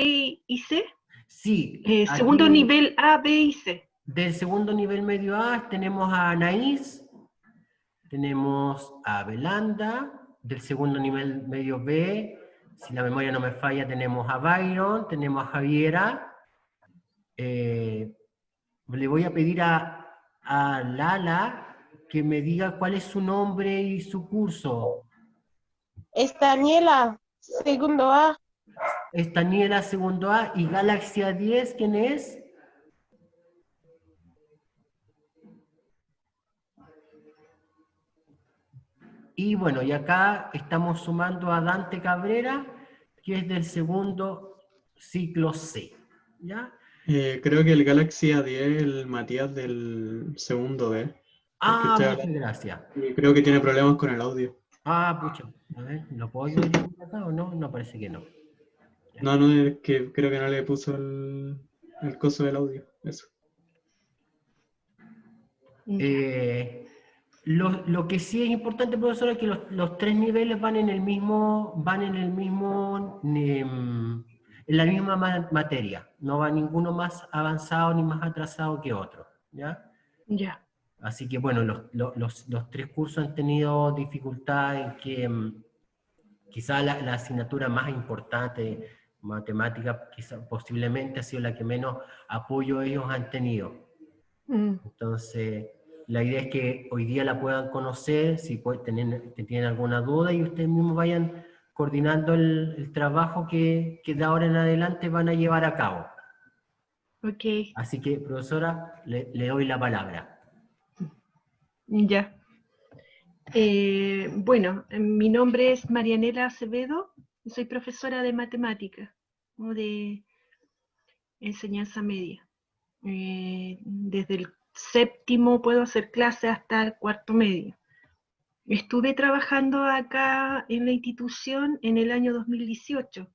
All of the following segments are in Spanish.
y C. Sí. Segundo nivel A, B y C. Del segundo nivel medio A tenemos a Anaís, tenemos a Belanda. Del segundo nivel medio B, si la memoria no me falla, tenemos a Byron, tenemos a Javiera. Le voy a pedir a Lala que me diga cuál es su nombre y su curso. Es Daniela, segundo A. Es Daniela, segundo A. ¿Y Galaxia 10, quién es? Y bueno, y acá estamos sumando a Dante Cabrera, que es del segundo ciclo C. ¿Ya? Creo que el Galaxy A10, el Matías del segundo B. Ah, muchas gracias. Y creo que tiene problemas con el audio. Ah, pucha. A ver, ¿lo puedo yo eliminar acá o no? No, parece que no. No, no, es que creo que no le puso el coso del audio. Eso. Lo que sí es importante, profesor, es que los tres niveles van en la misma materia. No va ninguno más avanzado ni más atrasado que otro. ¿Ya? Ya. Así que bueno, los tres cursos han tenido dificultad en que quizá la asignatura más importante, matemática, quizá posiblemente ha sido la que menos apoyo ellos han tenido. Entonces, la idea es que hoy día la puedan conocer, si tienen alguna duda, y ustedes mismos vayan coordinando el trabajo que de ahora en adelante van a llevar a cabo. Ok. Así que, profesora, le doy la palabra. Ya. Bueno, mi nombre es Marianela Acevedo, soy profesora de matemática o de enseñanza media. Desde el séptimo puedo hacer clase hasta el cuarto medio. Estuve trabajando acá en la institución en el año 2018,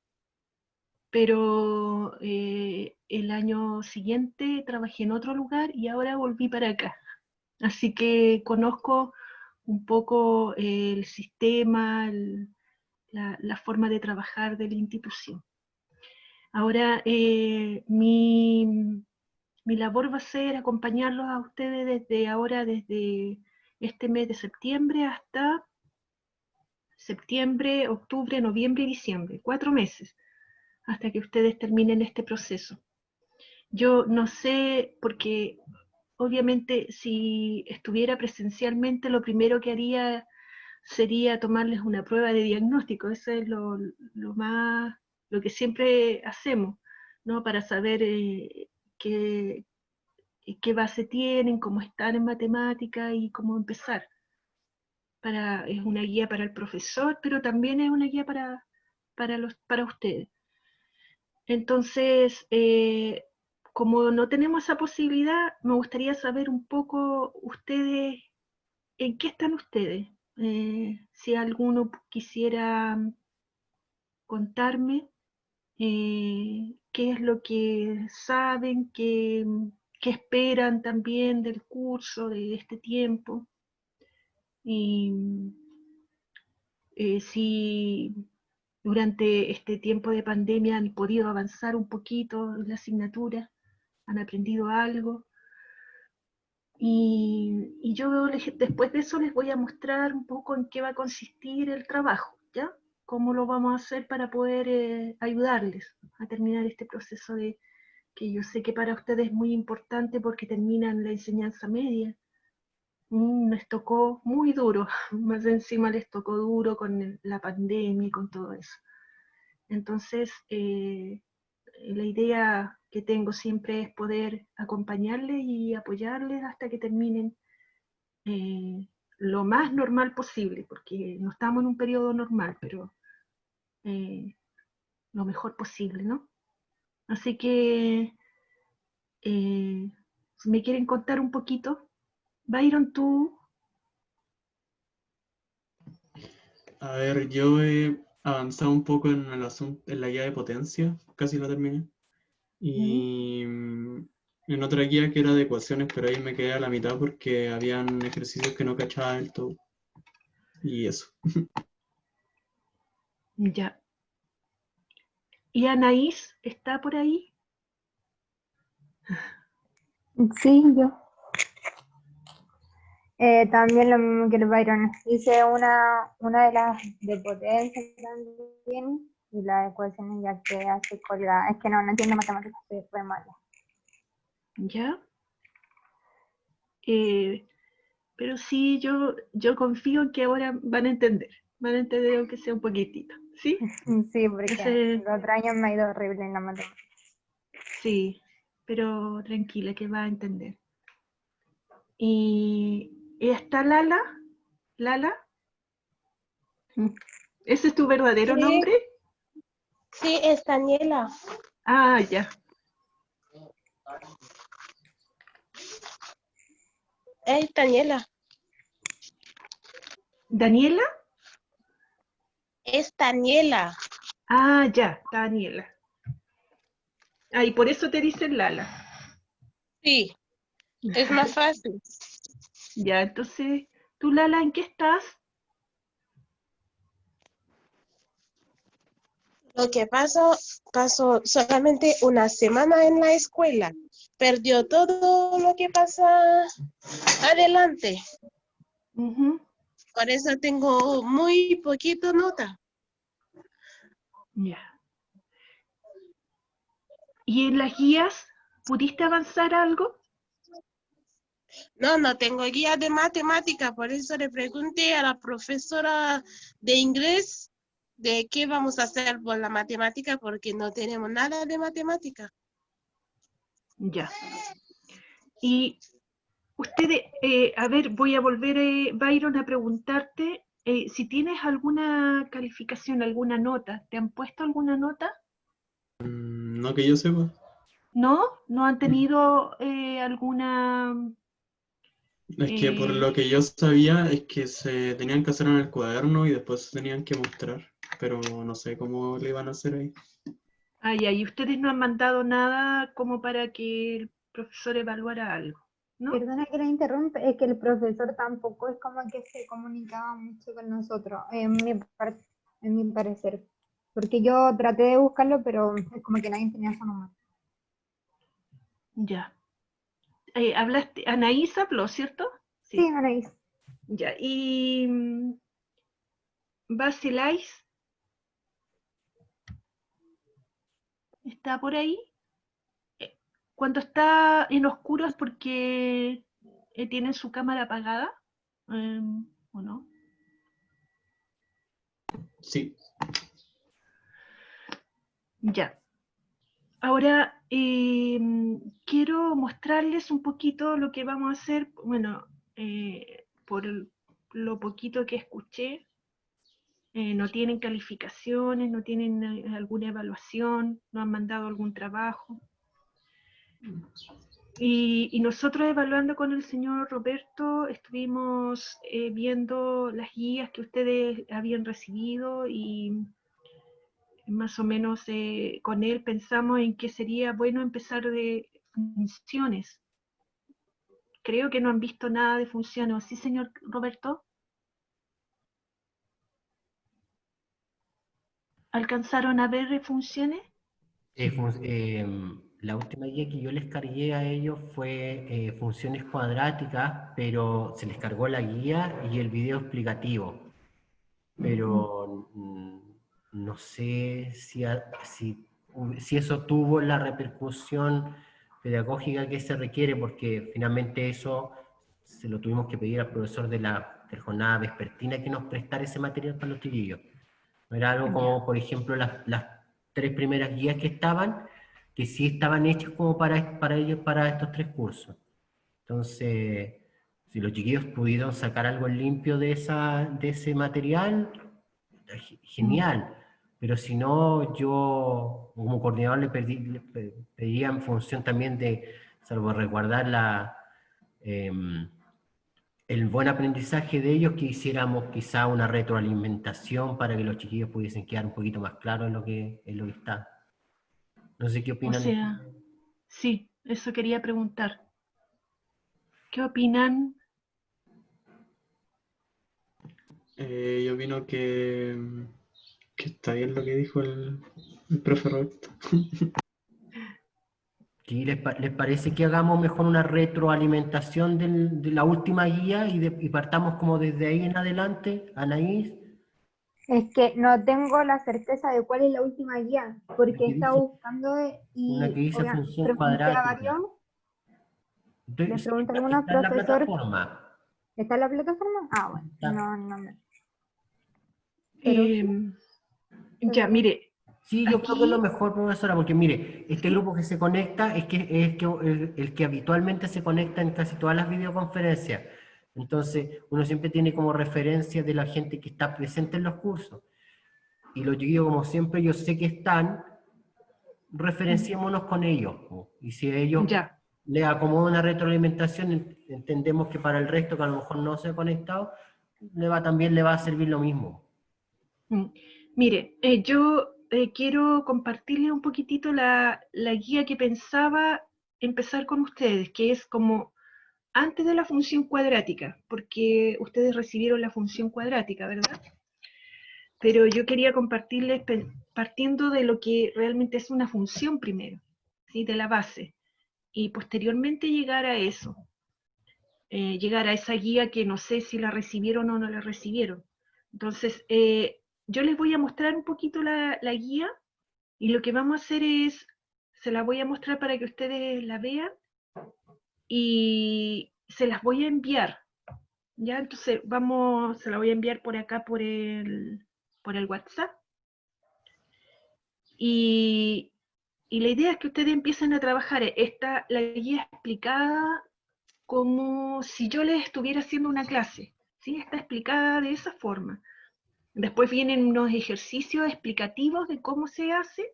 pero el año siguiente trabajé en otro lugar y ahora volví para acá. Así que conozco un poco el sistema, la forma de trabajar de la institución. Ahora, mi labor va a ser acompañarlos a ustedes desde este mes de septiembre hasta septiembre, octubre, noviembre y diciembre, 4 meses, hasta que ustedes terminen este proceso. Yo no sé, porque obviamente si estuviera presencialmente, lo primero que haría sería tomarles una prueba de diagnóstico. Eso es lo que siempre hacemos, ¿no? Para saber qué base tienen, cómo están en matemática y cómo empezar. Es una guía para el profesor, pero también es una guía para ustedes. Entonces, como no tenemos esa posibilidad, me gustaría saber un poco ustedes, ¿en qué están ustedes? Si alguno quisiera contarme qué es lo que saben, qué esperan también del curso, de este tiempo. Y si durante este tiempo de pandemia han podido avanzar un poquito en la asignatura, han aprendido algo. Y yo después de eso les voy a mostrar un poco en qué va a consistir el trabajo, ¿ya? Cómo lo vamos a hacer para poder ayudarles a terminar este proceso que yo sé que para ustedes es muy importante porque terminan la enseñanza media. Les tocó muy duro, más encima les tocó duro con la pandemia y con todo eso. Entonces, la idea que tengo siempre es poder acompañarles y apoyarles hasta que terminen lo más normal posible, porque no estamos en un periodo normal, pero lo mejor posible, ¿no? Así que, si me quieren contar un poquito, Byron, tú. A ver, yo he avanzado un poco en el asunto, en la guía de potencia, casi la terminé. Y en otra guía que era de ecuaciones, pero ahí me quedé a la mitad porque habían ejercicios que no cachaba del todo. Y eso. Ya. ¿Y Anaís está por ahí? Sí, yo. También lo mismo que el Byron. Hice una de las de potencia también y las ecuaciones ya que hace colgada. Es que no entiendo matemáticas, soy re mala. ¿Ya? Pero sí, yo confío en que ahora van a entender aunque sea un poquitito, ¿sí? Sí, porque Ese, los otros años me ha ido horrible en la matemática. sí, pero tranquila que va a entender. ¿Y está Lala? ¿Lala? ¿Ese es tu verdadero Sí, nombre? sí, es Daniela. Ah, ya. Es Daniela. ¿Daniela? Es Daniela. Ah, ya, Daniela. Ah, y por eso te dicen Lala. Sí, es más fácil. Ya, entonces, ¿tú, Lala, en qué estás? Lo que pasó solamente una semana en la escuela. Perdió todo lo que pasa adelante. Ujú, Por eso tengo muy poquito nota. ya. ¿Y en las guías pudiste avanzar algo? No tengo guía de matemática, por eso le pregunté a la profesora de inglés de qué vamos a hacer por la matemática, porque no tenemos nada de matemática. Ya. Y ustedes, a ver, voy a volver, Byron, a preguntarte si tienes alguna calificación, alguna nota. ¿Te han puesto alguna nota? No que yo sepa. ¿No? ¿No han tenido alguna... Es que por lo que yo sabía es que se tenían que hacer en el cuaderno y después se tenían que mostrar, pero no sé cómo le iban a hacer ahí. ya, y ustedes no han mandado nada como para que el profesor evaluara algo, ¿no? Perdona que la interrumpa, es que el profesor tampoco es como que se comunicaba mucho con nosotros, en mi parecer. Porque yo traté de buscarlo, pero es como que nadie tenía su número. Ya. Hablaste, Anaís habló, ¿cierto? Sí, Sí. Anaís. Ya, y Basilais, ¿está por ahí? Cuando está en oscuro es porque tienen su cámara apagada, ¿o no? Sí, Ya. Ahora quiero mostrarles un poquito lo que vamos a hacer. Bueno, por lo poquito que escuché, no tienen calificaciones, no tienen alguna evaluación, no han mandado algún trabajo. Y nosotros evaluando con el señor Roberto, estuvimos viendo las guías que ustedes habían recibido y más o menos con él pensamos en que sería bueno empezar de funciones. Creo que no han visto nada de funciones, ¿sí, señor Roberto? ¿Alcanzaron a ver funciones? La última guía que yo les cargué a ellos fue funciones cuadráticas, pero se les cargó la guía y el video explicativo. Pero no sé si eso tuvo la repercusión pedagógica que se requiere, porque finalmente eso se lo tuvimos que pedir al profesor de la jornada vespertina que nos prestara ese material para los chiquillos. No era algo Ya. como, por ejemplo, las tres primeras guías que sí estaban hechas como para ellos, para estos tres cursos. Entonces, si los chiquillos pudieron sacar algo limpio de ese material, genial. Pero si no, yo como coordinador le pediría en función también de, salvo resguardar el buen aprendizaje de ellos, que hiciéramos quizá una retroalimentación para que los chiquillos pudiesen quedar un poquito más claros en lo que está. No sé qué O opinan sea, ustedes. sí, eso quería preguntar. ¿Qué opinan? yo opino que está bien lo que dijo el profe Roberto. ¿Sí? ¿Les parece que hagamos mejor una retroalimentación de la última guía y partamos como desde ahí en adelante, Anaís? Es que no tengo la certeza de cuál es la última guía, porque he que estado dice- buscando Una que y dice función pregunté a cuadrática. varios, les Sí, pregunté a algunos está en la profesores, plataforma. ¿está en la plataforma? Ah, bueno, Está. no me... Pero sí, se Ya, ve. mire, Sí, yo creo que es lo aquí, mejor, profesora, porque mire, este ¿sí? grupo que se conecta es el que habitualmente se conecta en casi todas las videoconferencias. Entonces, uno siempre tiene como referencia de la gente que está presente en los cursos. Y los chiquillos, como siempre, yo sé que están, referenciémonos con ellos, po. Y si a ellos Ya. les acomoda una retroalimentación, entendemos que para el resto que a lo mejor no se ha conectado, también le va a servir lo mismo. Mire, yo quiero compartirle un poquitito la guía que pensaba empezar con ustedes, que es como antes de la función cuadrática, porque ustedes recibieron la función cuadrática, ¿verdad? Pero yo quería compartirles partiendo de lo que realmente es una función primero, ¿sí? De la base, y posteriormente llegar a eso, llegar a esa guía que no sé si la recibieron o no la recibieron. Entonces, yo les voy a mostrar un poquito la guía y lo que vamos a hacer es, se la voy a mostrar para que ustedes la vean y se las voy a enviar. ¿Ya? Entonces, se la voy a enviar por acá por el WhatsApp. Y la idea es que ustedes empiecen a trabajar la guía explicada como si yo les estuviera haciendo una clase, ¿sí? Está explicada de esa forma. Después vienen unos ejercicios explicativos de cómo se hace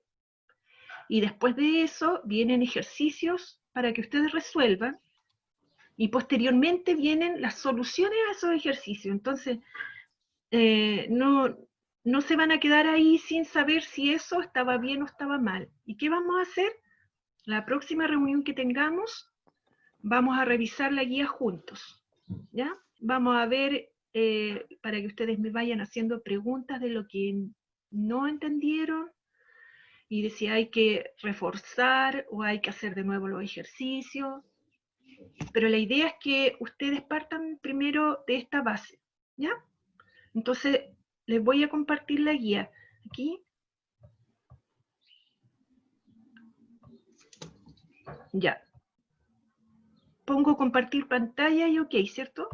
y después de eso vienen ejercicios para que ustedes resuelvan y posteriormente vienen las soluciones a esos ejercicios. Entonces, no se van a quedar ahí sin saber si eso estaba bien o estaba mal. ¿Y qué vamos a hacer? La próxima reunión que tengamos, vamos a revisar la guía juntos, ¿ya? Vamos a ver, para que ustedes me vayan haciendo preguntas de lo que no entendieron y de si hay que reforzar o hay que hacer de nuevo los ejercicios. Pero la idea es que ustedes partan primero de esta base, ¿ya? Entonces, les voy a compartir la guía. Aquí. Ya. Pongo compartir pantalla y ok, ¿cierto?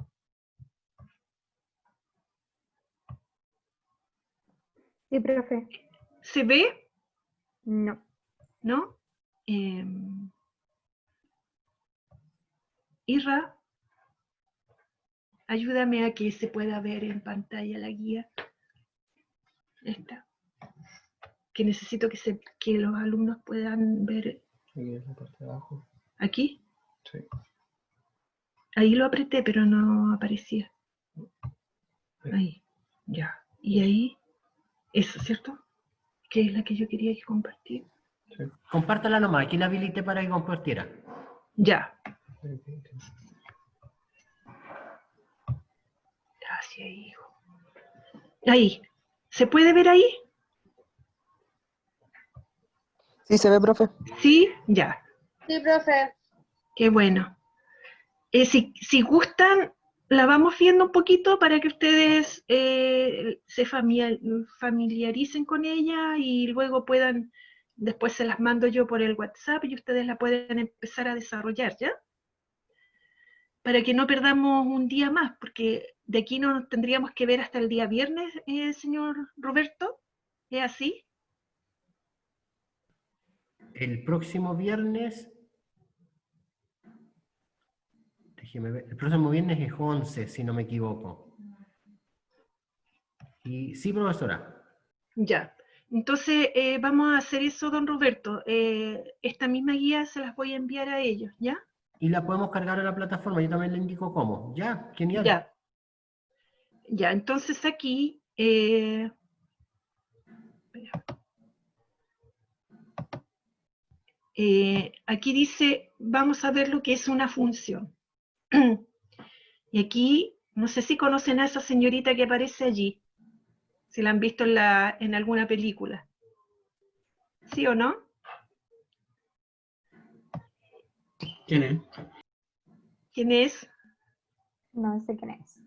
Sí, profe. ¿Se ve? No. ¿No? Irra, ayúdame a que se pueda ver en pantalla la guía. Esta. Que necesito que los alumnos puedan ver. Aquí en la parte de abajo. ¿Aquí? Sí. Ahí lo apreté, pero no aparecía. Ahí. Ya. Y ahí, eso, ¿cierto? Que es la que yo quería que compartir. Sí. Compártala nomás, aquí la habilité para que compartiera. Ya. Gracias, hijo. Ahí. ¿Se puede ver ahí? Sí, se ve, profe. Sí, ya. Sí, profe. Qué bueno. Si gustan, la vamos viendo un poquito para que ustedes se familiaricen con ella y luego después se las mando yo por el WhatsApp y ustedes la pueden empezar a desarrollar, ¿ya? Para que no perdamos un día más, porque de aquí no nos tendríamos que ver hasta el día viernes, señor Roberto. ¿Es así? El próximo viernes, déjeme ver, el próximo viernes es 11, si no me equivoco. Y sí, profesora. Ya. Entonces, vamos a hacer eso, don Roberto. Esta misma guía se las voy a enviar a ellos, ¿ya? Y la podemos cargar a la plataforma, yo también le indico cómo. Ya, genial. Ya. Ya, entonces aquí... aquí dice, vamos a ver lo que es una función. Y aquí, no sé si conocen a esa señorita que aparece allí, si la han visto en alguna película. ¿Sí o no? ¿Quién es? ¿Quién es? No sé quién es.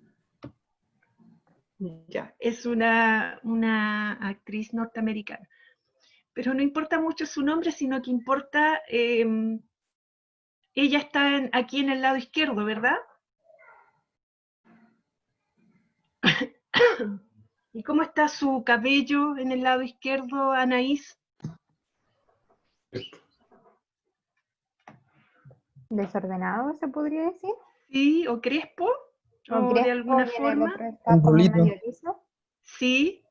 Ya, es una actriz norteamericana. Pero no importa mucho su nombre, sino que importa, ella está aquí en el lado izquierdo, ¿verdad? ¿Y cómo está su cabello en el lado izquierdo, Anaís? Desordenado, se podría decir. ¿Sí? ¿O crespo? O ¿O de crespo alguna y en el forma? otro está Un como rulito. medio liso. Sí,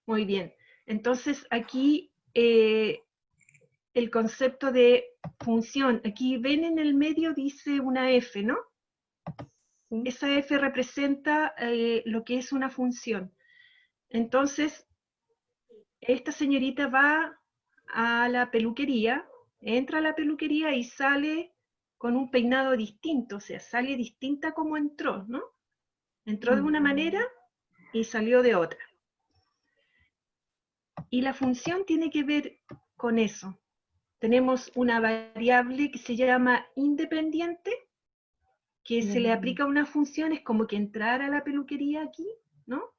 muy bien. Entonces aquí el concepto de función, aquí ven en el medio dice una F, ¿no? Sí. Esa F representa lo que es una función. Entonces, esta señorita va a la peluquería, entra a la peluquería y sale con un peinado distinto, o sea, sale distinta como entró, ¿no? Entró de una manera y salió de otra. Y la función tiene que ver con eso. Tenemos una variable que se llama independiente, que se le aplica una función, es como que entrara a la peluquería aquí, ¿no?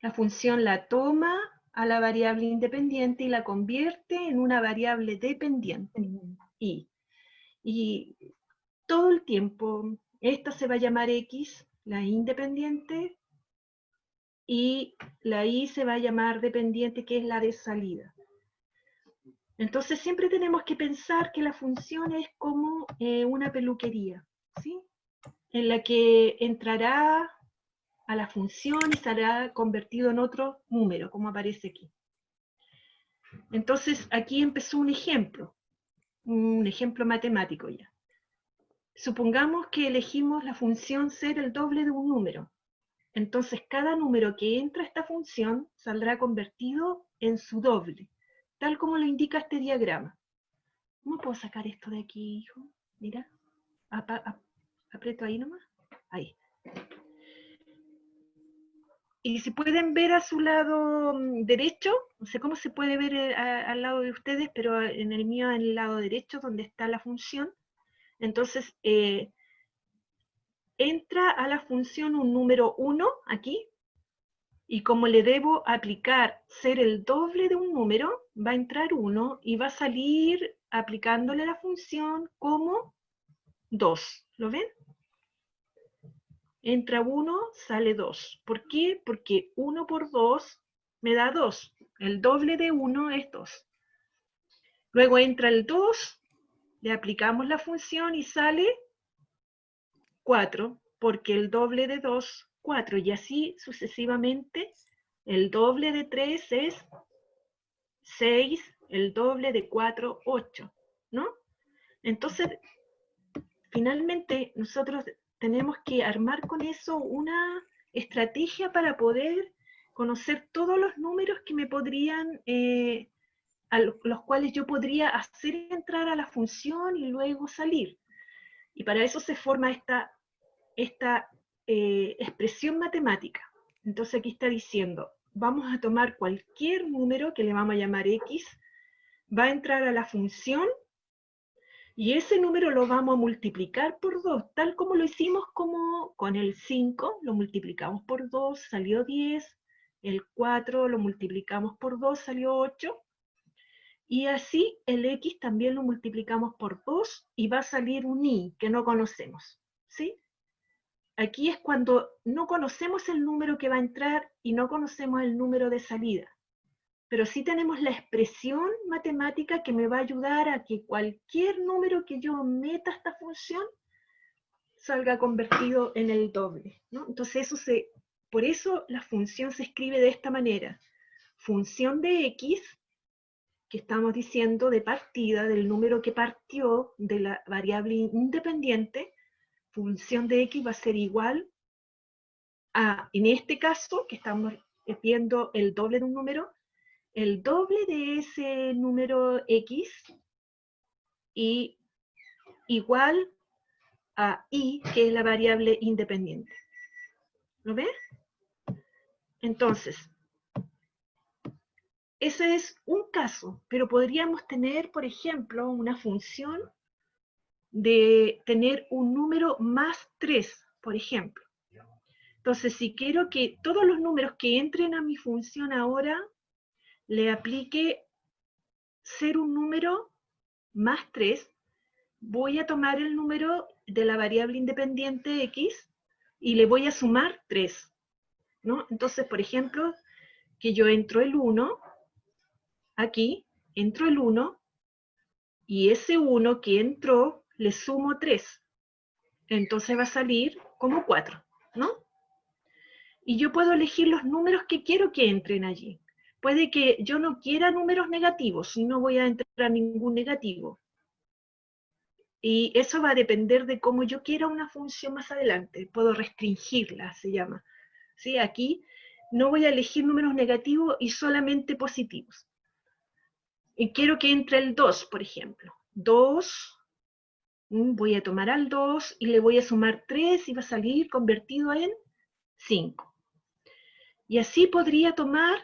La función la toma a la variable independiente y la convierte en una variable dependiente, y. Y todo el tiempo, esta se va a llamar X, la independiente, y la Y se va a llamar dependiente, que es la de salida. Entonces siempre tenemos que pensar que la función es como una peluquería, ¿sí? En la que entrará a la función y será convertido en otro número, como aparece aquí. Entonces aquí empezó un ejemplo matemático ya. Supongamos que elegimos la función ser el doble de un número. Entonces cada número que entra a esta función saldrá convertido en su doble, tal como lo indica este diagrama. ¿Cómo puedo sacar esto de aquí, hijo? Mira, aprieto ahí nomás. Ahí. Y si pueden ver a su lado derecho, no sé cómo se puede ver al lado de ustedes, pero en el mío, en el lado derecho, donde está la función, entonces entra a la función un número 1 aquí, y como le debo aplicar ser el doble de un número, va a entrar 1 y va a salir aplicándole la función como 2. ¿Lo ven? Entra 1, sale 2. ¿Por qué? Porque 1 por 2 me da 2. El doble de 1 es 2. Luego entra el 2, le aplicamos la función y sale 4, porque el doble de 2, 4. Y así sucesivamente, el doble de 3 es 6, el doble de 4, 8, ¿no? Entonces, finalmente, nosotros tenemos que armar con eso una estrategia para poder conocer todos los números que me podrían, a los cuales yo podría hacer entrar a la función y luego salir. Y para eso se forma esta expresión matemática. Entonces aquí está diciendo, vamos a tomar cualquier número que le vamos a llamar X, va a entrar a la función, y ese número lo vamos a multiplicar por 2, tal como lo hicimos como con el 5, lo multiplicamos por 2, salió 10, el 4 lo multiplicamos por 2, salió 8, y así el X también lo multiplicamos por 2 y va a salir un Y que no conocemos, ¿sí? Aquí es cuando no conocemos el número que va a entrar y no conocemos el número de salida. Pero sí tenemos la expresión matemática que me va a ayudar a que cualquier número que yo meta a esta función salga convertido en el doble, ¿no? Entonces por eso la función se escribe de esta manera. Función de X, que estamos diciendo de partida, del número que partió de la variable independiente, función de X va a ser igual a, en este caso, que estamos viendo el doble de un número, el doble de ese número X y igual a Y, que es la variable independiente. ¿Lo ves? Entonces, ese es un caso, pero podríamos tener, por ejemplo, una función de tener un número más 3, por ejemplo. Entonces, si quiero que todos los números que entren a mi función ahora le aplique ser un número más 3, voy a tomar el número de la variable independiente x y le voy a sumar 3, ¿no? Entonces, por ejemplo, que yo entro el 1, aquí, entro el 1, y ese 1 que entró le sumo 3. Entonces va a salir como 4, ¿no? Y yo puedo elegir los números que quiero que entren allí. Puede que yo no quiera números negativos, no voy a entrar ningún negativo. Y eso va a depender de cómo yo quiera una función más adelante. Puedo restringirla, se llama. ¿Sí? Aquí no voy a elegir números negativos y solamente positivos. Y quiero que entre el 2, por ejemplo. 2, voy a tomar al 2 y le voy a sumar 3 y va a salir convertido en 5. Y así podría tomar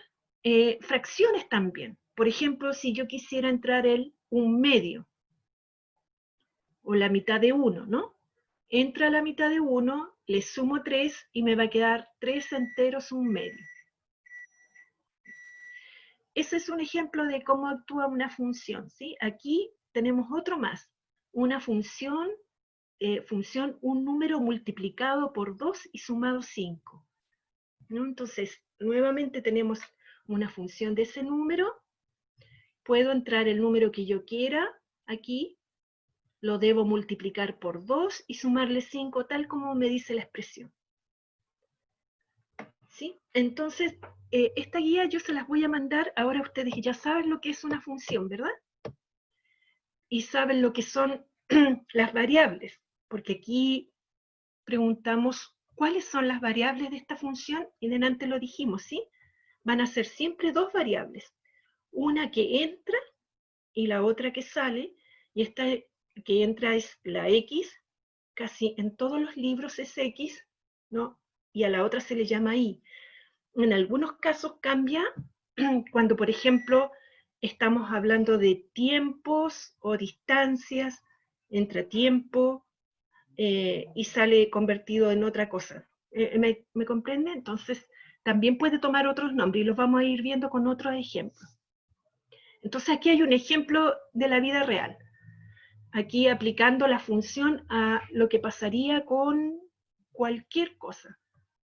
fracciones también. Por ejemplo, si yo quisiera entrar el 1/2, o la mitad de 1, ¿no? Entra la mitad de 1, le sumo 3 y me va a quedar 3 enteros 1/2. Ese es un ejemplo de cómo actúa una función, ¿sí? Aquí tenemos otro más, una función, un número multiplicado por 2 y sumado 5, ¿no? Entonces, nuevamente tenemos una función de ese número, puedo entrar el número que yo quiera aquí, lo debo multiplicar por 2 y sumarle 5, tal como me dice la expresión. ¿Sí? Entonces, esta guía yo se las voy a mandar, ahora ustedes ya saben lo que es una función, ¿verdad? Y saben lo que son las variables, porque aquí preguntamos cuáles son las variables de esta función, y delante lo dijimos, ¿sí? Van a ser siempre dos variables, una que entra y la otra que sale, y esta que entra es la x, casi en todos los libros es x, ¿no? Y a la otra se le llama y. En algunos casos cambia cuando, por ejemplo, estamos hablando de tiempos o distancias entre tiempo y sale convertido en otra cosa. ¿Me comprende? Entonces, también puede tomar otros nombres y los vamos a ir viendo con otros ejemplos. Entonces, aquí hay un ejemplo de la vida real. Aquí aplicando la función a lo que pasaría con cualquier cosa,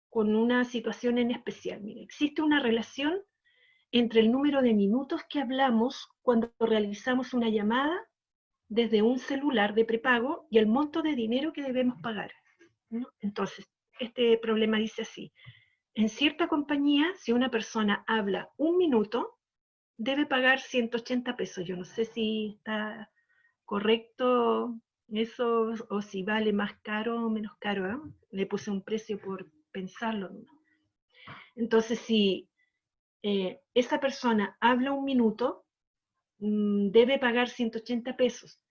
con una situación en especial. Mire, existe una relación entre el número de minutos que hablamos cuando realizamos una llamada desde un celular de prepago y el monto de dinero que debemos pagar, ¿no? Entonces, este problema dice así: en cierta compañía, si una persona habla 1 minuto, debe pagar 180 pesos. Yo no sé si está correcto eso o si vale más caro o menos caro, ¿eh? Le puse un precio por pensarlo, ¿no? Entonces, si esa persona habla 1 minuto, debe pagar 180 pesos.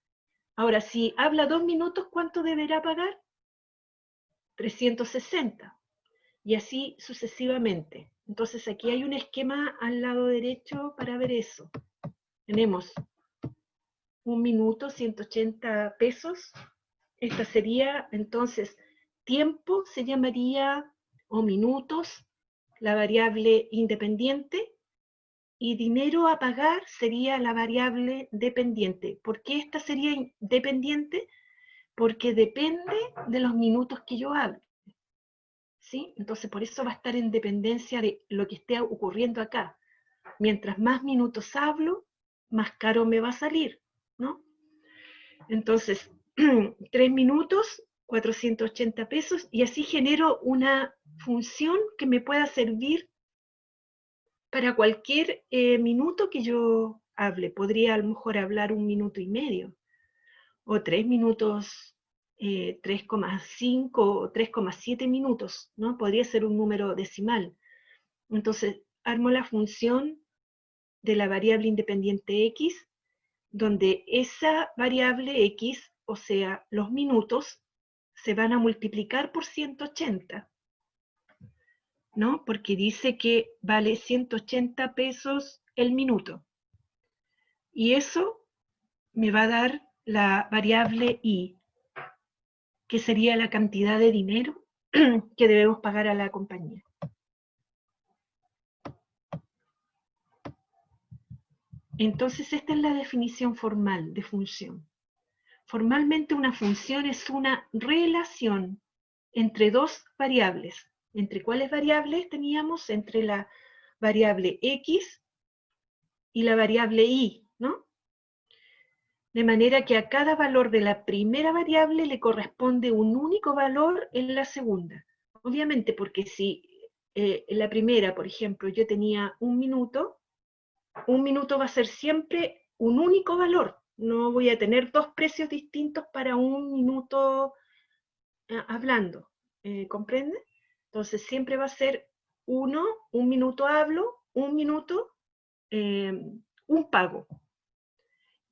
Ahora, si habla 2 minutos, ¿cuánto deberá pagar? 360. Y así sucesivamente. Entonces, aquí hay un esquema al lado derecho para ver eso. Tenemos 1 minuto, 180 pesos. Esta sería, entonces, tiempo se llamaría, o minutos, la variable independiente, y dinero a pagar sería la variable dependiente. ¿Por qué esta sería dependiente? Porque depende de los minutos que yo hable, ¿sí? Entonces, por eso va a estar en dependencia de lo que esté ocurriendo acá. Mientras más minutos hablo, más caro me va a salir, ¿no? Entonces, 3 minutos, 480 pesos, y así genero una función que me pueda servir para cualquier minuto que yo hable. Podría a lo mejor hablar 1 minuto y medio, o 3 minutos, 3,5 o 3,7 minutos, ¿no? Podría ser un número decimal. Entonces, armo la función de la variable independiente x, donde esa variable x, o sea, los minutos, se van a multiplicar por 180, ¿no? Porque dice que vale 180 pesos el minuto. Y eso me va a dar la variable I, que sería la cantidad de dinero que debemos pagar a la compañía. Entonces, esta es la definición formal de función. Formalmente, una función es una relación entre dos variables. ¿Entre cuáles variables teníamos? Entre la variable x y la variable y, ¿no? De manera que a cada valor de la primera variable le corresponde un único valor en la segunda. Obviamente, porque si en la primera, por ejemplo, yo tenía un minuto va a ser siempre un único valor. No voy a tener dos precios distintos para un minuto hablando. ¿Comprende? Entonces siempre va a ser un minuto hablo, un minuto, un pago.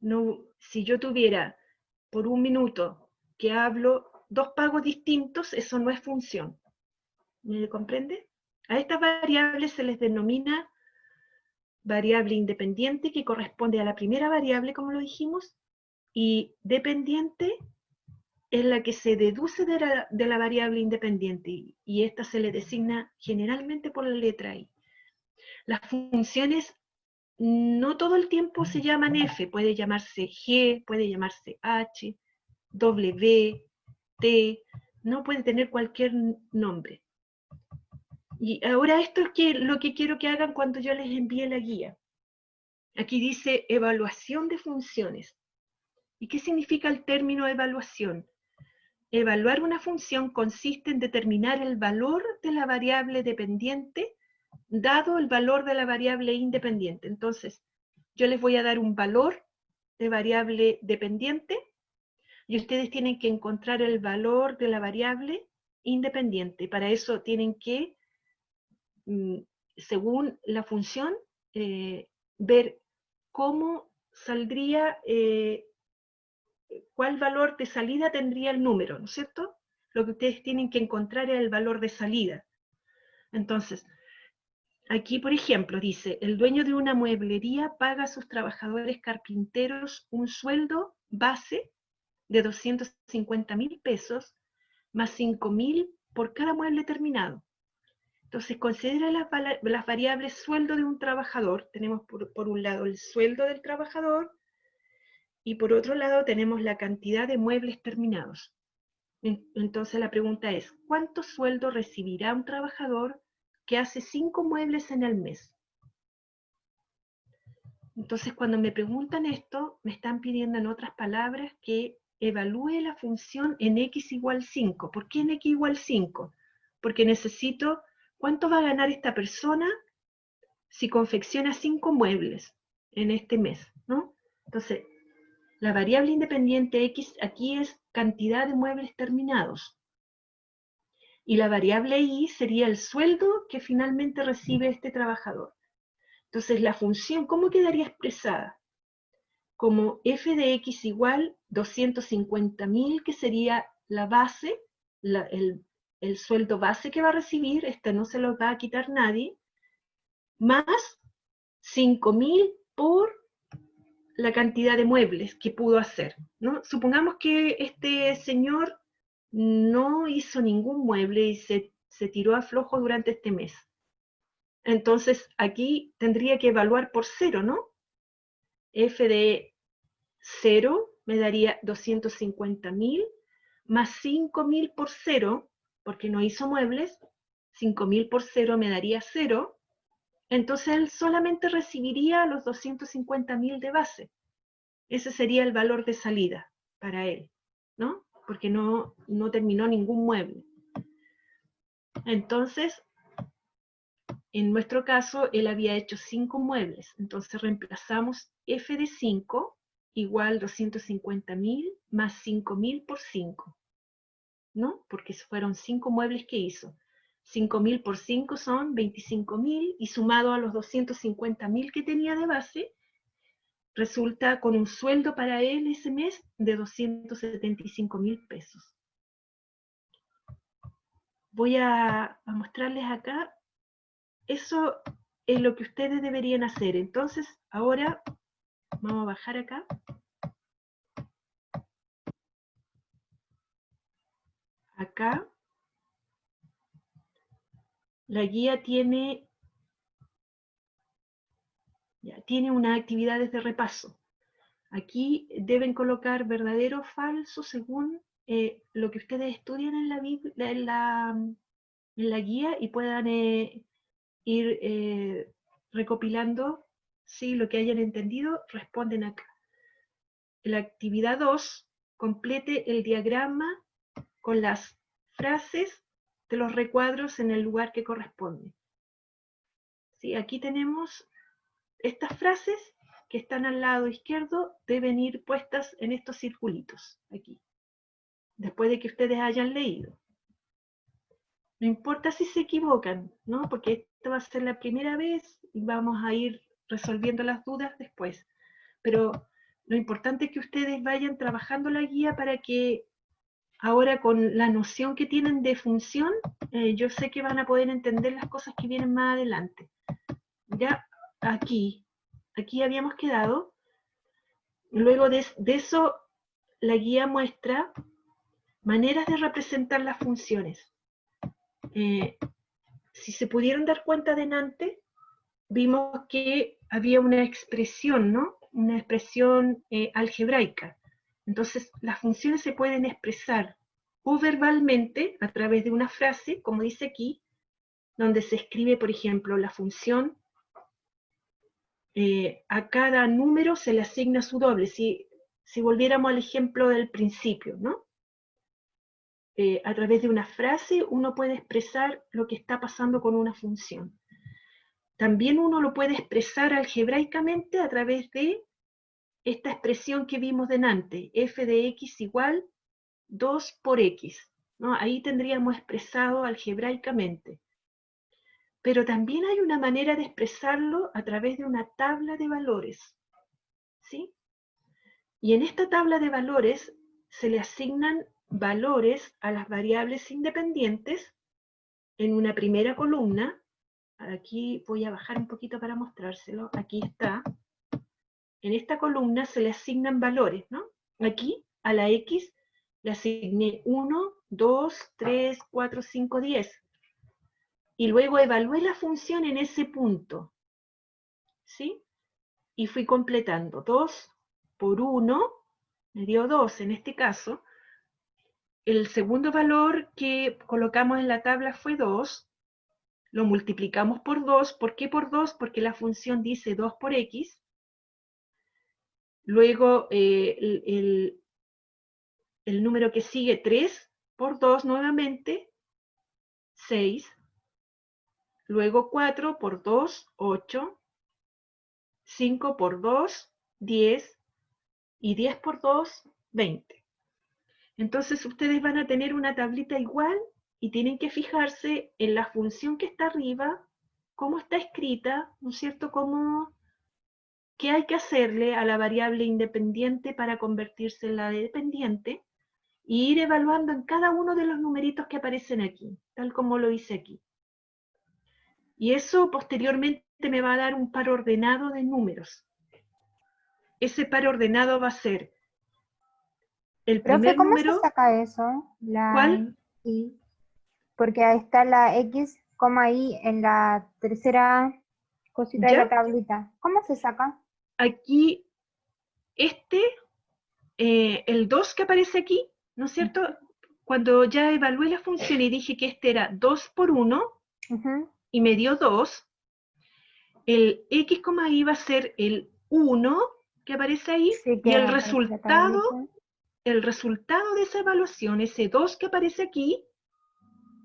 No, si yo tuviera por un minuto que hablo dos pagos distintos, eso no es función. ¿Me comprende? A estas variables se les denomina variable independiente, que corresponde a la primera variable, como lo dijimos, y dependiente es la que se deduce de la variable independiente, y esta se le designa generalmente por la letra I. Las funciones no todo el tiempo se llaman f, puede llamarse g, puede llamarse h, w, t, no puede tener cualquier nombre. Y ahora esto es lo que quiero que hagan cuando yo les envíe la guía. Aquí dice evaluación de funciones. ¿Y qué significa el término evaluación? Evaluar una función consiste en determinar el valor de la variable dependiente dado el valor de la variable independiente. Entonces, yo les voy a dar un valor de variable dependiente y ustedes tienen que encontrar el valor de la variable independiente. Para eso tienen que, según la función, ver cómo saldría, cuál valor de salida tendría el número, ¿no es cierto? Lo que ustedes tienen que encontrar es el valor de salida. Entonces, aquí, por ejemplo, dice, el dueño de una mueblería paga a sus trabajadores carpinteros un sueldo base de 250.000 pesos, más 5.000 por cada mueble terminado. Entonces, considera las variables sueldo de un trabajador. Tenemos por un lado el sueldo del trabajador, y por otro lado tenemos la cantidad de muebles terminados. Entonces la pregunta es, ¿cuánto sueldo recibirá un trabajador que hace 5 muebles en el mes? Entonces cuando me preguntan esto, me están pidiendo en otras palabras que evalúe la función en x igual 5. ¿Por qué en x igual 5? Porque necesito, ¿cuánto va a ganar esta persona si confecciona 5 muebles en este mes? ¿No? Entonces, la variable independiente x aquí es cantidad de muebles terminados. Y la variable y sería el sueldo que finalmente recibe este trabajador. Entonces la función, ¿cómo quedaría expresada? Como f de x igual 250.000, que sería la base, el sueldo base que va a recibir, este no se lo va a quitar nadie, más 5.000 por la cantidad de muebles que pudo hacer, ¿no? Supongamos que este señor no hizo ningún mueble y se tiró a flojo durante este mes. Entonces aquí tendría que evaluar por 0, ¿no? F de 0 me daría 250.000 más 5.000 por 0, porque no hizo muebles, 5.000 por 0 me daría 0, entonces él solamente recibiría los 250.000 de base. Ese sería el valor de salida para él, ¿no? Porque no terminó ningún mueble. Entonces, en nuestro caso, él había hecho 5 muebles. Entonces reemplazamos f de 5 igual 250.000 más 5.000 por 5, ¿no? Porque fueron 5 muebles que hizo. 5.000 por 5 son 25.000 y sumado a los 250.000 que tenía de base, resulta con un sueldo para él ese mes de 275.000 pesos. Voy a mostrarles acá. Eso es lo que ustedes deberían hacer. Entonces, ahora vamos a bajar acá. Acá, la guía tiene unas actividades de repaso. Aquí deben colocar verdadero o falso según lo que ustedes estudian en la guía y puedan ir recopilando, ¿sí? Lo que hayan entendido, responden acá. La actividad 2, complete el diagrama con las frases de los recuadros en el lugar que corresponde. ¿Sí? Aquí tenemos estas frases que están al lado izquierdo, deben ir puestas en estos circulitos, aquí, después de que ustedes hayan leído. No importa si se equivocan, ¿no? Porque esta va a ser la primera vez y vamos a ir resolviendo las dudas después. Pero lo importante es que ustedes vayan trabajando la guía para que ahora con la noción que tienen de función, yo sé que van a poder entender las cosas que vienen más adelante. Ya aquí habíamos quedado. Luego de eso, la guía muestra maneras de representar las funciones. Si se pudieron dar cuenta delante, vimos que había una expresión, ¿no? Una expresión algebraica. Entonces, las funciones se pueden expresar o verbalmente a través de una frase, como dice aquí, donde se escribe, por ejemplo, la función, a cada número se le asigna su doble. Si volviéramos al ejemplo del principio, ¿no? A través de una frase uno puede expresar lo que está pasando con una función. También uno lo puede expresar algebraicamente a través de esta expresión que vimos delante, f de x igual 2 por x, ¿no? Ahí tendríamos expresado algebraicamente. Pero también hay una manera de expresarlo a través de una tabla de valores, ¿sí? Y en esta tabla de valores se le asignan valores a las variables independientes en una primera columna. Aquí voy a bajar un poquito para mostrárselo. Aquí está. En esta columna se le asignan valores, ¿no? Aquí a la x le asigné 1, 2, 3, 4, 5, 10. Y luego evalué la función en ese punto, ¿sí? Y fui completando. 2 por 1 me dio 2 en este caso. El segundo valor que colocamos en la tabla fue 2. Lo multiplicamos por 2. ¿Por qué por 2? Porque la función dice 2 por x. Luego el número que sigue, 3 por 2 nuevamente, 6. Luego 4 por 2, 8. 5 por 2, 10. Y 10 por 2, 20. Entonces ustedes van a tener una tablita igual y tienen que fijarse en la función que está arriba, cómo está escrita, ¿no es cierto? ¿Qué hay que hacerle a la variable independiente para convertirse en la dependiente? Y ir evaluando en cada uno de los numeritos que aparecen aquí, tal como lo hice aquí. Y eso posteriormente me va a dar un par ordenado de números. Ese par ordenado va a ser el Profe, primer ¿cómo número. se saca eso? ¿Cuál? Y, porque ahí está la X, y en la tercera cosita de la ¿Ya? tablita. ¿Cómo se saca? Aquí, el 2 que aparece aquí, ¿no es cierto? Cuando ya evalué la función y dije que este era 2 por 1, Ujú. y me dio 2, el x, y va a ser el 1 que aparece ahí, Sí, y que aparece la tablita. el resultado de esa evaluación, ese 2 que aparece aquí,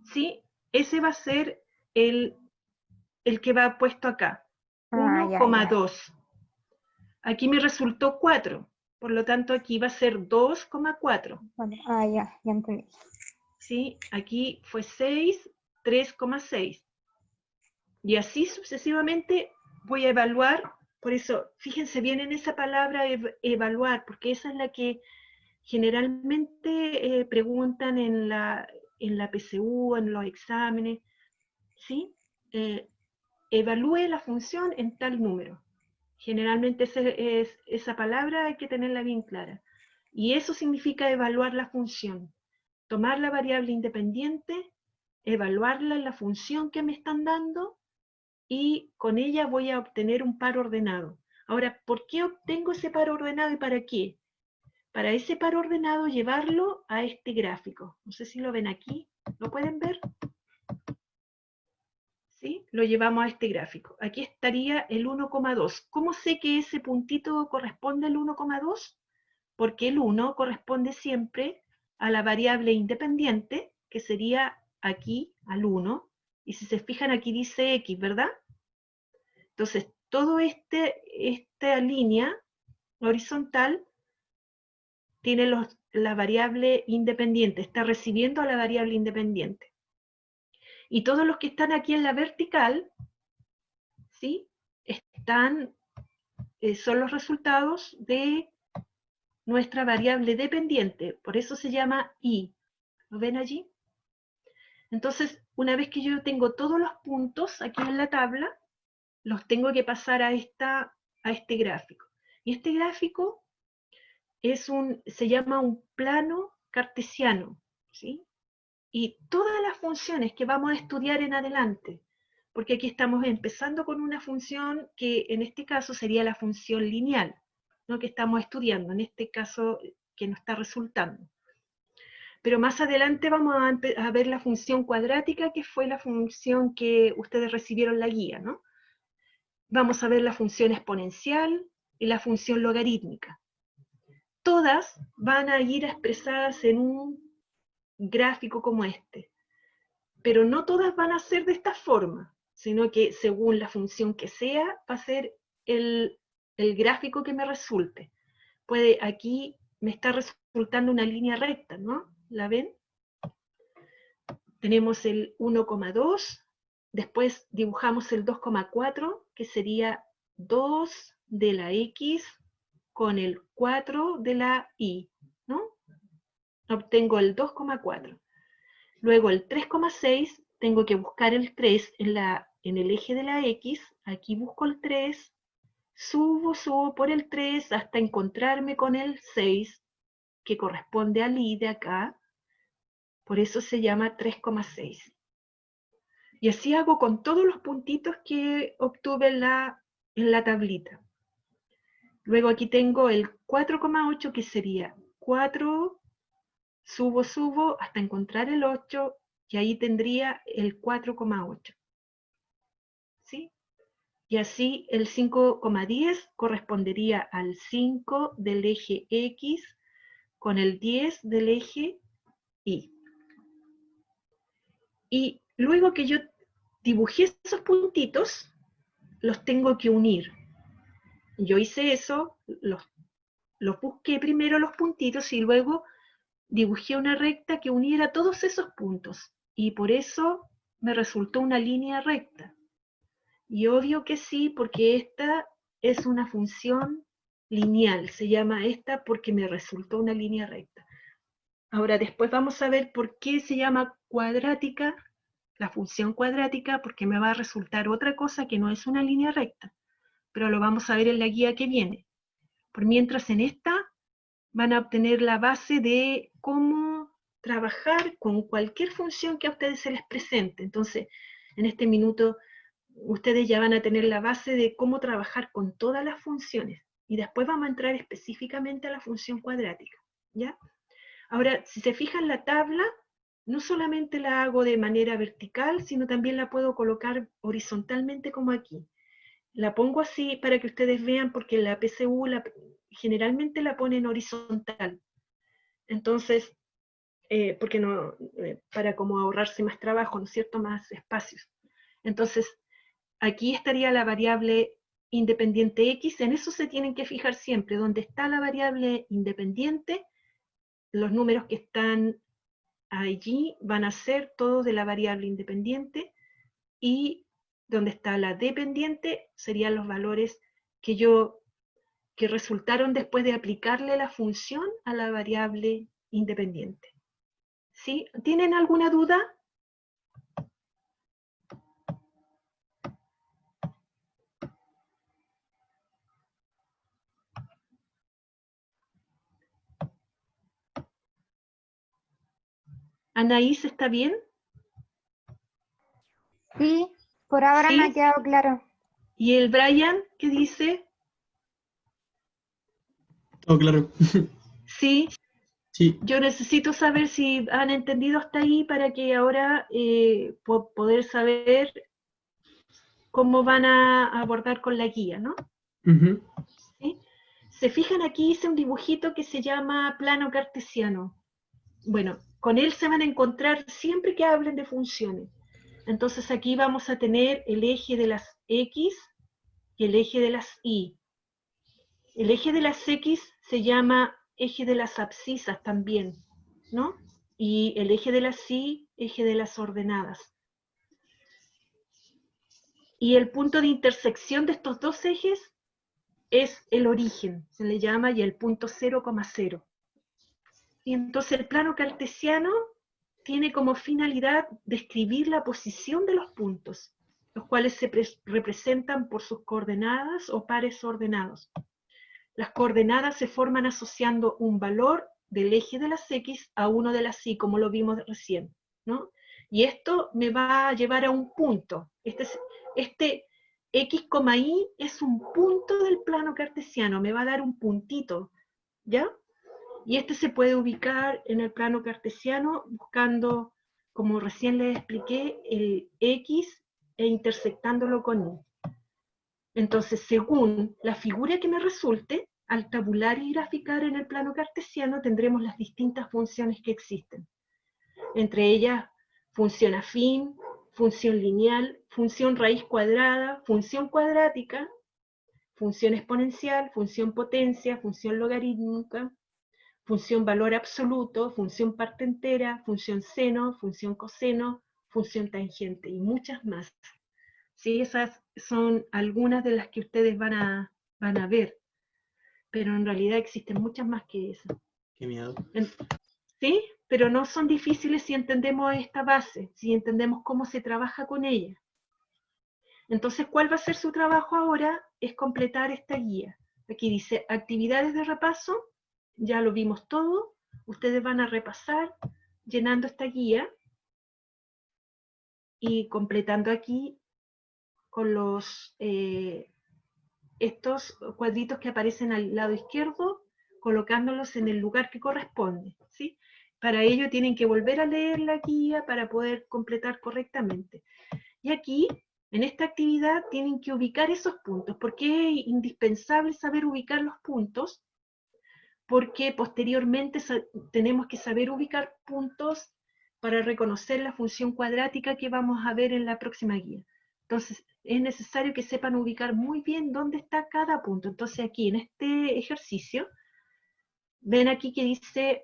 ¿sí? Ese va a ser el que va puesto acá, Ah, ya, ya. 1,2. Aquí me resultó 4, por lo tanto aquí va a ser 2,4. Bueno, ya entendí. ¿Sí? Aquí fue 6, 3,6. Y así sucesivamente voy a evaluar. Por eso, fíjense bien en esa palabra evaluar, porque esa es la que generalmente preguntan en la PSU, en los exámenes, ¿sí? evalúe la función en tal número. Generalmente esa palabra hay que tenerla bien clara. Y eso significa evaluar la función. Tomar la variable independiente, evaluarla en la función que me están dando, y con ella voy a obtener un par ordenado. Ahora, ¿por qué obtengo ese par ordenado y para qué? Para ese par ordenado llevarlo a este gráfico. No sé si lo ven aquí, ¿lo pueden ver? ¿Sí? Lo llevamos a este gráfico. Aquí estaría el 1,2. ¿Cómo sé que ese puntito corresponde al 1,2? Porque el 1 corresponde siempre a la variable independiente, que sería aquí, al 1. Y si se fijan, aquí dice x, ¿verdad? Entonces, todo esta línea horizontal tiene la variable independiente, está recibiendo a la variable independiente. Y todos los que están aquí en la vertical, ¿sí? Son los resultados de nuestra variable dependiente, por eso se llama y. ¿Lo ven allí? Entonces, una vez que yo tengo todos los puntos aquí en la tabla, los tengo que pasar a este gráfico. Y este gráfico se llama un plano cartesiano, ¿sí? Y todas las funciones que vamos a estudiar en adelante, porque aquí estamos empezando con una función que en este caso sería la función lineal, ¿no? Que estamos estudiando, en este caso que nos está resultando. Pero más adelante vamos a ver la función cuadrática, que fue la función que ustedes recibieron la guía, ¿no? Vamos a ver la función exponencial y la función logarítmica. Todas van a ir expresadas en un gráfico como este, pero no todas van a ser de esta forma, sino que según la función que sea, va a ser el gráfico que me resulte. Aquí me está resultando una línea recta, ¿no? ¿La ven? Tenemos el 1,2, después dibujamos el 2,4, que sería 2 de la x con el 4 de la y, ¿no? Obtengo el 2,4. Luego el 3,6, tengo que buscar el 3 en el eje de la x, aquí busco el 3, subo por el 3 hasta encontrarme con el 6, que corresponde al y de acá, por eso se llama 3,6. Y así hago con todos los puntitos que obtuve en la tablita. Luego aquí tengo el 4,8, que sería 4, subo hasta encontrar el 8, y ahí tendría el 4,8. ¿Sí? Y así el 5,10 correspondería al 5 del eje X con el 10 del eje Y. Y luego que yo dibujé esos puntitos, los tengo que unir. Yo hice eso, los busqué primero los puntitos y luego dibujé una recta que uniera todos esos puntos. Y por eso me resultó una línea recta. Y obvio que sí, porque esta es una función lineal. Se llama esta porque me resultó una línea recta. Ahora después vamos a ver por qué se llama cuadrática, la función cuadrática, porque me va a resultar otra cosa que no es una línea recta. Pero lo vamos a ver en la guía que viene. Por mientras en esta van a obtener la base de cómo trabajar con cualquier función que a ustedes se les presente. Entonces, en este minuto, ustedes ya van a tener la base de cómo trabajar con todas las funciones. Y después vamos a entrar específicamente a la función cuadrática, ¿ya? Ahora, si se fijan la tabla, no solamente la hago de manera vertical, sino también la puedo colocar horizontalmente como aquí. La pongo así para que ustedes vean, porque la PSU generalmente la ponen horizontal. Entonces, porque no, para como ahorrarse más trabajo, ¿no es cierto? Más espacios. Entonces, aquí estaría la variable independiente x, en eso se tienen que fijar siempre. Donde está la variable independiente, los números que están allí van a ser todos de la variable independiente, y donde está la dependiente serían los valores que resultaron después de aplicarle la función a la variable independiente. ¿Sí? ¿Tienen alguna duda? Anaís, ¿está bien? Sí, por ahora me ¿Sí? ha quedado claro. ¿Y el Brian qué dice? Todo claro. Sí, Sí. yo necesito saber si han entendido hasta ahí para que ahora poder saber cómo van a abordar con la guía, ¿no? Ujú. ¿Sí? Se fijan, aquí hice un dibujito que se llama plano cartesiano. Bueno, con él se van a encontrar siempre que hablen de funciones. Entonces aquí vamos a tener el eje de las X y el eje de las Y. El eje de las X se llama eje de las abscisas también, ¿no? Y el eje de las Y, eje de las ordenadas. Y el punto de intersección de estos dos ejes es el origen, se le llama, y el punto 0,0. Y entonces el plano cartesiano tiene como finalidad describir la posición de los puntos, los cuales se representan por sus coordenadas o pares ordenados. Las coordenadas se forman asociando un valor del eje de las X a uno de las Y, como lo vimos recién, ¿no? Y esto me va a llevar a un punto. Este X, Y es un punto del plano cartesiano, me va a dar un puntito, ¿ya? Y este se puede ubicar en el plano cartesiano buscando, como recién les expliqué, el X e intersectándolo con Y. Entonces, según la figura que me resulte, al tabular y graficar en el plano cartesiano tendremos las distintas funciones que existen. Entre ellas, función afín, función lineal, función raíz cuadrada, función cuadrática, función exponencial, función potencia, función logarítmica, función valor absoluto, función parte entera, función seno, función coseno, función tangente y muchas más. Sí, esas son algunas de las que ustedes van a ver, pero en realidad existen muchas más que esas. Qué miedo. ¿Sí? Pero no son difíciles si entendemos esta base, si entendemos cómo se trabaja con ella. Entonces, ¿cuál va a ser su trabajo ahora? Es completar esta guía. Aquí dice actividades de repaso, ya lo vimos todo. Ustedes van a repasar llenando esta guía y completando aquí con estos cuadritos que aparecen al lado izquierdo, colocándolos en el lugar que corresponde, ¿sí? Para ello tienen que volver a leer la guía para poder completar correctamente. Y aquí, en esta actividad, tienen que ubicar esos puntos. ¿Por qué es indispensable saber ubicar los puntos? Porque posteriormente tenemos que saber ubicar puntos para reconocer la función cuadrática que vamos a ver en la próxima guía. Entonces, es necesario que sepan ubicar muy bien dónde está cada punto. Entonces, aquí en este ejercicio, ven aquí que dice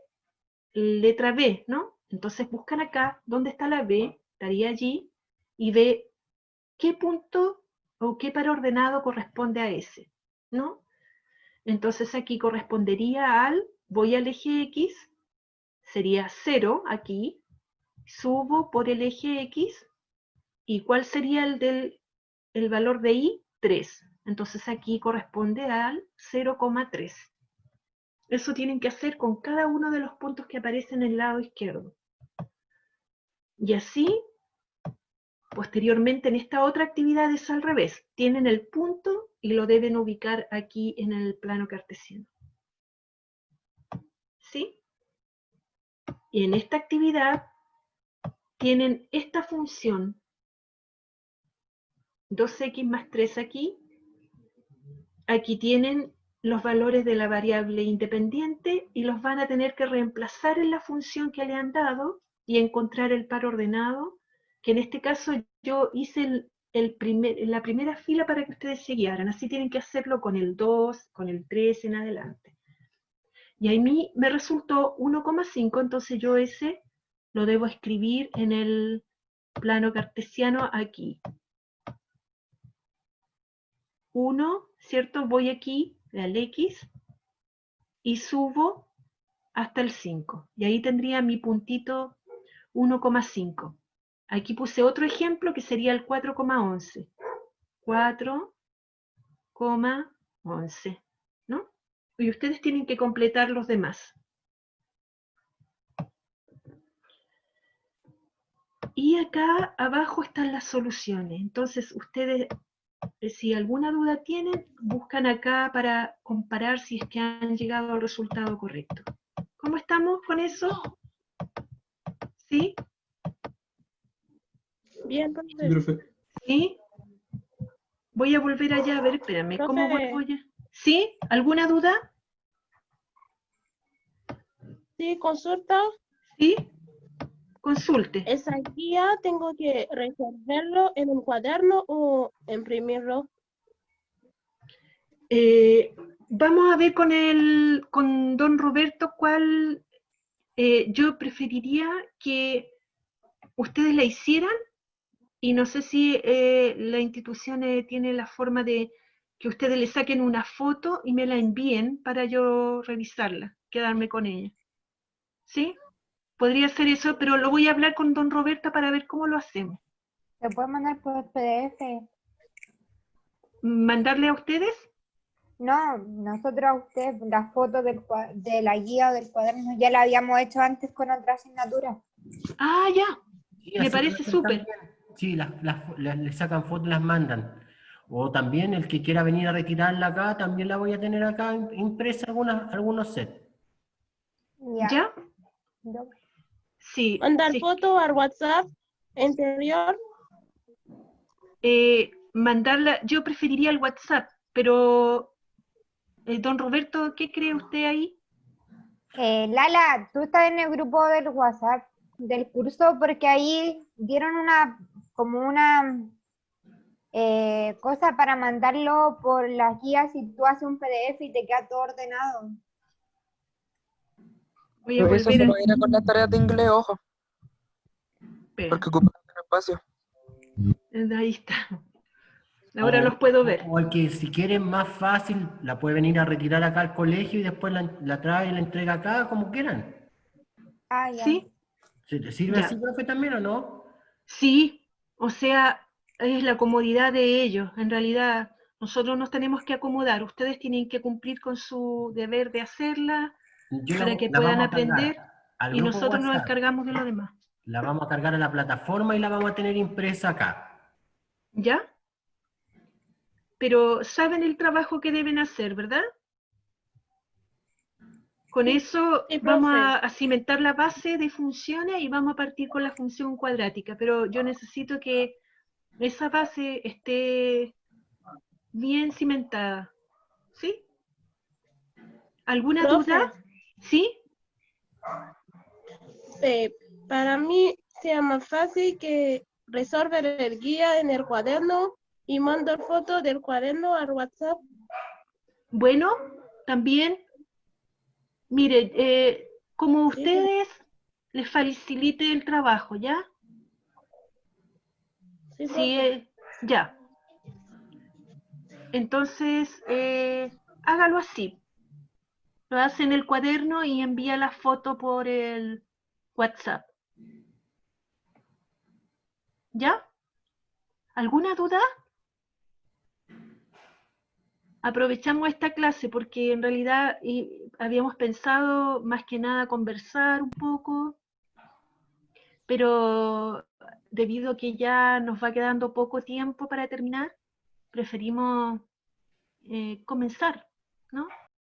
letra B, ¿no? Entonces, buscan acá dónde está la B, estaría allí, y ve qué punto o qué par ordenado corresponde a ese, ¿no? Entonces, aquí correspondería al, voy al eje X, sería 0 aquí, subo por el eje X, ¿y cuál sería el valor de Y? 3. Entonces aquí corresponde al 0,3. Eso tienen que hacer con cada uno de los puntos que aparecen en el lado izquierdo. Y así, posteriormente en esta otra actividad es al revés. Tienen el punto y lo deben ubicar aquí en el plano cartesiano. ¿Sí? Y en esta actividad tienen esta función 2x más 3 aquí. Aquí tienen los valores de la variable independiente y los van a tener que reemplazar en la función que le han dado y encontrar el par ordenado, que en este caso yo hice la primera fila para que ustedes se guiaran. Así tienen que hacerlo con el 2, con el 3 en adelante. Y a mí me resultó 1,5, entonces yo ese lo debo escribir en el plano cartesiano aquí. 1, ¿cierto? Voy aquí al X y subo hasta el 5. Y ahí tendría mi puntito 1,5. Aquí puse otro ejemplo que sería el 4,11. 4,11, ¿no? Y ustedes tienen que completar los demás. Y acá abajo están las soluciones. Entonces ustedes, si alguna duda tienen, buscan acá para comparar si es que han llegado al resultado correcto. ¿Cómo estamos con eso? ¿Sí? Bien, Sí, profe. profe. ¿Sí? Voy a volver allá, a ver, espérame, ¿cómo Profe. vuelvo allá? ¿Sí? ¿Alguna duda? Sí, consulta. ¿Sí? Consulte. ¿Esa guía tengo que resolverlo en un cuaderno o imprimirlo? Vamos a ver con don Roberto cuál yo preferiría que ustedes la hicieran, y no sé si la institución tiene la forma de que ustedes le saquen una foto y me la envíen para yo revisarla, quedarme con ella. ¿Sí? Podría ser eso, pero lo voy a hablar con don Roberto para ver cómo lo hacemos. ¿Se puede mandar por PDF? ¿Mandarle a ustedes? No, nosotros a usted la foto de la guía o del cuaderno ya la habíamos hecho antes con otra asignatura. Ah, ya. Sí, Me así lo parece hacen súper. también. Sí, le sacan fotos y las mandan. O también el que quiera venir a retirarla acá, también la voy a tener acá impresa algunos sets. Ya. ¿Ya? Yo- Sí. Mandar Sí. foto al WhatsApp anterior. Mandarla, yo preferiría el WhatsApp, pero don Roberto, ¿qué cree usted ahí? Lala, tú estás en el grupo del WhatsApp del curso porque ahí dieron como una cosa para mandarlo por las guías y tú haces un PDF y te queda todo ordenado. Voy a Pero eso volver se a... lo irá con las tareas de inglés, ojo, Espera, porque ocupan el espacio. ahí está. Ahora los puedo ver. O el que si quiere más fácil, la puede venir a retirar acá al colegio y después la trae y la entrega acá, como quieran. Ah, ya. ¿Sí? ¿Se te sirve Ya. así, profe, también o no? Sí, o sea, es la comodidad de ellos. En realidad, nosotros nos tenemos que acomodar. Ustedes tienen que cumplir con su deber de hacerla para que La puedan vamos a cargar aprender, al y grupo nosotros nos WhatsApp. encargamos de lo demás. La vamos a cargar a la plataforma y la vamos a tener impresa acá. ¿Ya? Pero saben el trabajo que deben hacer, ¿verdad? Con Sí, eso sí, vamos profe. a cimentar la base de funciones y vamos a partir con la función cuadrática, pero yo necesito que esa base esté bien cimentada. ¿Sí? ¿Alguna duda? Profe, ¿Sí? para mí sea más fácil que resolver el guía en el cuaderno y mando foto del cuaderno al WhatsApp. Bueno, también, mire, como Sí, profe. ustedes les facilite el trabajo, ¿ya? Sí, Sí, profe. ya. Entonces, hágalo así. Lo hace en el cuaderno y envía la foto por el WhatsApp. ¿Ya? ¿Alguna duda? Aprovechamos esta clase porque en realidad habíamos pensado más que nada conversar un poco, pero debido a que ya nos va quedando poco tiempo para terminar, preferimos comenzar, ¿no?